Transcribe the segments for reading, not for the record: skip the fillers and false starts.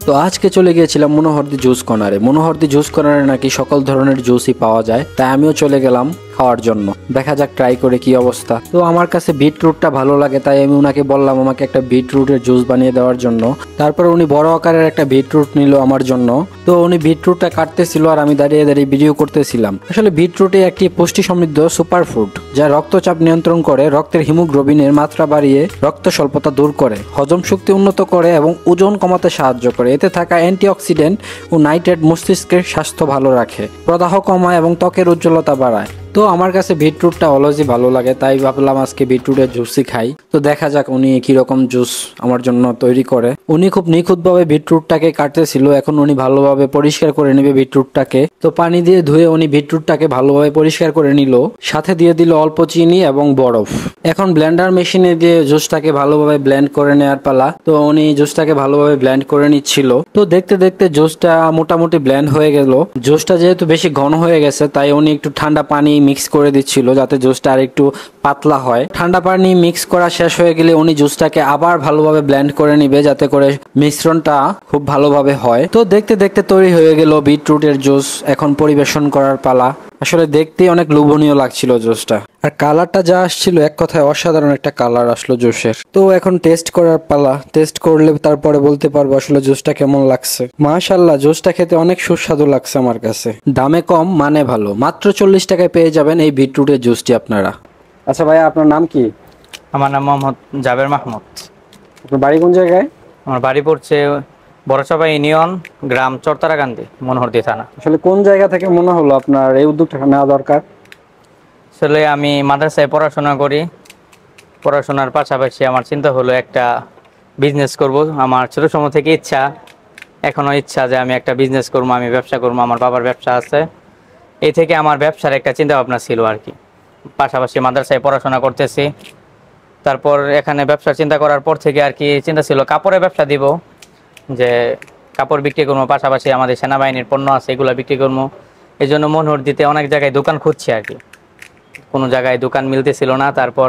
তো আজকে চলে গিয়েছিলাম মনোহরদী জুস কর্নারে। মনোহরদী জুস কর্নারে নাকি সকল ধরনের জুসই পাওয়া যায়, তাই আমিও চলে গেলাম খাওয়ার জন্য। দেখা যাক ট্রাই করে কি অবস্থা। তো আমার কাছে বিটরুটটা ভালো লাগে, তাই আমি ওনাকে বললাম আমাকে একটা বিটরুটের জুস বানিয়ে দেওয়ার জন্য। তারপর উনি বড় আকারের একটা বিটরুট নিল আমার জন্য। তো উনি বিটরুটটা কাটতেছিল আর আমি দাঁড়িয়ে দাঁড়িয়ে ভিডিও করতেছিলাম। আসলে বিটরুটে একটি পুষ্টি সমৃদ্ধ সুপার ফুড, যা রক্তচাপ নিয়ন্ত্রণ করে, রক্তের হিমোগ্লোবিনের মাত্রা বাড়িয়ে রক্ত স্বল্পতা দূর করে, হজম শক্তি উন্নত করে এবং ওজন কমাতে সাহায্য করে। এতে থাকা অ্যান্টিঅক্সিডেন্ট ও নাইট্রেট মস্তিষ্কের স্বাস্থ্য ভালো রাখে, প্রদাহ কমায় এবং ত্বকের উজ্জ্বলতা বাড়ায়। তো আমার কাছে বিটরুটটা অলওয়েজই ভালো লাগে, তাই ভাবলাম আজকে বিটরুটের জুসই খাই। তো দেখা যাক উনি কিরকম জুস আমার জন্য তৈরি করে। উনি খুব নিখুঁতভাবে বিটরুটটাকে কাটতেছিল। এখন উনি ভালোভাবে পরিষ্কার করে নেবে বিটরুটটাকে। তো পানি দিয়ে ধুয়ে উনি বিটরুটটাকে ভালোভাবে পরিষ্কার করে নিল, সাথে দিয়ে দিল অল্প চিনি এবং বরফ। এখন ব্লেন্ডার মেশিনে দিয়ে জুসটাকে ভালোভাবে ব্লেন্ড করে নেওয়ার পালা। তো উনি জুসটাকে ভালোভাবে ব্লেন্ড করে নিচ্ছিল। তো দেখতে দেখতে জুসটা মোটামুটি ব্লেন্ড হয়ে গেল। জুসটা যেহেতু বেশি ঘন হয়ে গেছে, তাই উনি একটু ঠান্ডা পানি মিক্স করে দিচ্ছিল যাতে জুসটা আর একটু পাতলা হয়। ঠান্ডা পানি মিক্স করা শেষ হয়ে গেলে উনি জুসটাকে আবার ভালোভাবে ব্লেন্ড করে নিবে, যাতে করে মিশ্রণটা খুব ভালোভাবে হয়। তো দেখতে দেখতে তৈরি হয়ে গেল বিটরুটের জুস। এখন পরিবেশন করার পালা। আসলে দেখতে অনেক লোভনীয় লাগছিল জুসটা, আর কালারটা যা আসছিল এক কথায় অসাধারণ একটা কালার আসলো জুসের। তো এখন টেস্ট করার পালা। টেস্ট করলে তারপরে বলতে পারবো আসলে জুসটা কেমন লাগছে। মাশাআল্লাহ, জুসটা খেতে অনেক সুস্বাদু লাগছে আমার কাছে। দামে কম মানে ভালো, মাত্র 40 টাকায় পেয়ে যাবেন এই বিটরুটের জুসটি আপনারা। আচ্ছা ভাইয়া, আপনার নাম কি? আমার নাম মোহাম্মদ জাবের মাহমুদ। আপনার বাড়ি কোন জায়গায়? আমার বাড়ি পড়ছে বড়চাপা ইউনিয়ন, গ্রাম চরতারাকান্দি, মনোহরদী থানা। আসলে কোন জায়গা থেকে মনে হলো আপনার এই উদ্যোগটা নেওয়া দরকার? আসলে আমি মাদ্রাসায় পড়াশোনা করি। পড়াশোনার পাশাপাশি আমার চিন্তা হলো একটা বিজনেস করব। আমার ছোট সময় থেকে ইচ্ছা, এখনও ইচ্ছা যে আমি একটা বিজনেস করবো, আমি ব্যবসা করবো। আমার বাবার ব্যবসা আছে, এই থেকে আমার ব্যবসার একটা চিন্তা ভাবনা ছিল আর কি। পাশাপাশি মাদ্রাসায় পড়াশোনা করতেছি। তারপর এখানে ব্যবসার চিন্তা করার পর থেকে আর কি চিন্তা ছিল কাপড়ের ব্যবসা দিব, যে কাপড় বিক্রি করবো। পাশাপাশি আমাদের সেনাবাহিনীর পণ্য আছে, এগুলো বিক্রি করবো। এই জন্য মনোহরদীতে অনেক জায়গায় দোকান খুঁজছি আর কি, কোনো জায়গায় দোকান মিলতেছিল না। তারপর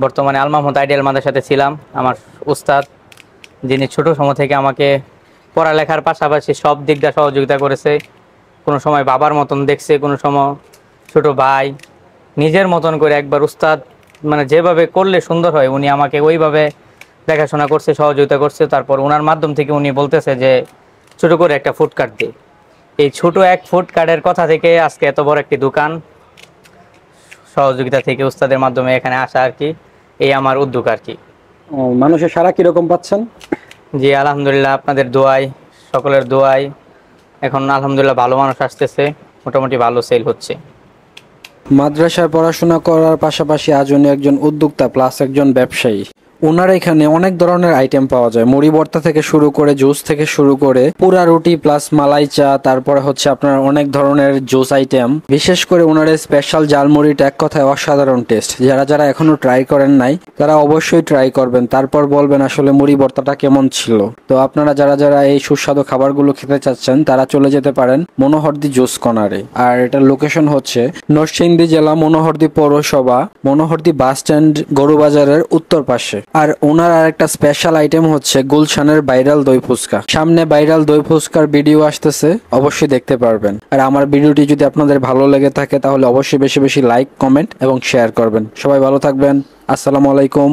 বর্তমানে আল মাহমুদ আইডিয়াল মাদ্রাসাতে ছিলাম। আমার উস্তাদ, যিনি ছোট সময় থেকে আমাকে পড়ালেখার পাশাপাশি সব দিক দিয়ে সহযোগিতা করেছে। কোনো সময় বাবার মতন দেখছে, কোনো সময় ছোট ভাই, নিজের মতন করে। একবার উস্তাদ মানে যেভাবে করলে সুন্দর হয়, উনি আমাকে ওইভাবে দেখাশোনা করছে, সহযোগিতা করছে। তারপর ওনার মাধ্যম থেকে উনি বলতেছে যে ছোট করে একটা ফুড কার্ট দিই। এই ছোট এক ফুড কার্টের কথা থেকে আজকে এত বড় একটি দোকান, সহযোগিতা থেকে উস্তাদের মাধ্যমে এখানে আসা আর কি। এই আমার উদ্যোগ আর কি। মানুষের সারা কিরকম পাচ্ছেন? জি আলহামদুলিল্লাহ, আপনাদের দোয়ায়, সকলের দোয়ায় এখন আলহামদুলিল্লাহ ভালো মানুষ আসতেছে, মোটামুটি ভালো সেল হচ্ছে। মাদ্রাসায় পড়াশোনা করার পাশাপাশি আজ উনি একজন উদ্যোক্তা প্লাস একজন ব্যবসায়ী। ওনার এখানে অনেক ধরনের আইটেম পাওয়া যায়, মুড়ি ভর্তা থেকে শুরু করে জুস থেকে শুরু করে পুরা রুটি প্লাস মালাই চা, তারপরে হচ্ছে আপনার অনেক ধরনের জুস আইটেম। বিশেষ করে ওনার স্পেশাল জালমুড়িটা এক কথায় অসাধারণ টেস্ট। যারা যারা এখনো ট্রাই করেন নাই তারা অবশ্যই ট্রাই করবেন, তারপর বলবেন আসলে মুড়ি ভর্তাটা কেমন ছিল। তো আপনারা যারা যারা এই সুস্বাদু খাবারগুলো খেতে চাচ্ছেন তারা চলে যেতে পারেন মনোহরদী জুস কর্নারে। আর এটার লোকেশন হচ্ছে নরসিংদী জেলা, মনোহরদী পৌরসভা, মনোহরদী বাস স্ট্যান্ড, গরুবাজারের উত্তর পাশে। আর ওনার আর একটা স্পেশাল আইটেম হচ্ছে গুলশানের ভাইরাল দই ফুচকা। সামনে ভাইরাল দই ফুচকার ভিডিও আসতেছে, অবশ্যই দেখতে পারবেন। আর আমার ভিডিওটি যদি আপনাদের ভালো লেগে থাকে তাহলে অবশ্যই বেশি বেশি লাইক, কমেন্ট এবং শেয়ার করবেন। সবাই ভালো থাকবেন। আসসালামু আলাইকুম।